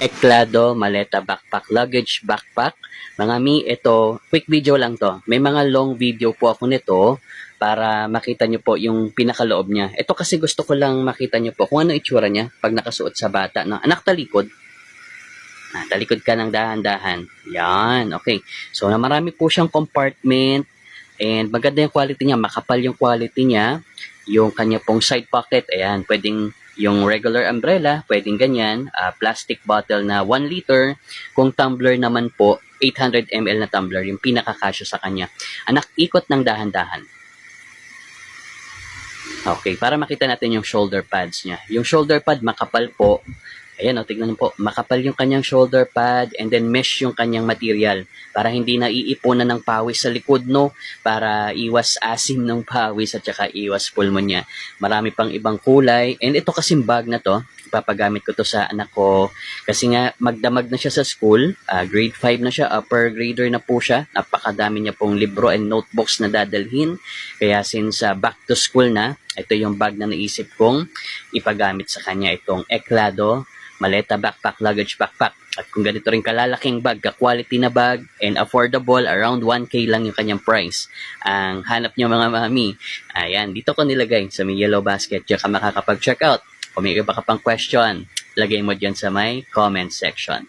Eklado Maleta Backpack Luggage Backpack. Mga mi, ito, quick video lang to. May mga long video po ako nito para makita nyo po yung pinakaloob niya. Ito kasi gusto ko lang makita nyo po kung ano itsura niya pag nakasuot sa bata. No? Anak, talikod. Talikod ka ng dahan-dahan. Yan, okay. So, marami po siyang compartment and maganda yung quality niya. Makapal yung quality niya. Yung kanya pong side pocket, ayan, pwedeng yung regular umbrella, pwedeng ganyan, plastic bottle na 1 liter. Kung tumbler naman po, 800 ml na tumbler, yung pinakakasya sa kanya. Anak, ikot ng dahan-dahan. Okay, para makita natin yung shoulder pads niya. Yung shoulder pad, makapal po. Ayan, tignan niyo po. Makapal yung kanyang shoulder pad and then mesh yung kanyang material para hindi na iipunan ng pawis sa likod, no? Para iwas asim ng pawis at saka iwas pulmonya. Marami pang ibang kulay. And ito kasing bag na to, ipapagamit ko to sa anak ko kasi nga magdamag na siya sa school. Grade 5 na siya, upper grader na po siya. Napakadami niya pong libro and notebooks na dadalhin. Kaya since back to school na, ito yung bag na naisip kong ipagamit sa kanya, itong Eklado Maleta Backpack Luggage Backpack. At kung ganito rin kalalaking bag, quality na bag and affordable, around 1K lang yung kanyang price. Ang hanap niyo mga mami, ayan, dito ko nilagay sa may yellow basket. Diyan ka makakapag-check out. Kung may iba ka pang question, lagay mo dyan sa may comment section.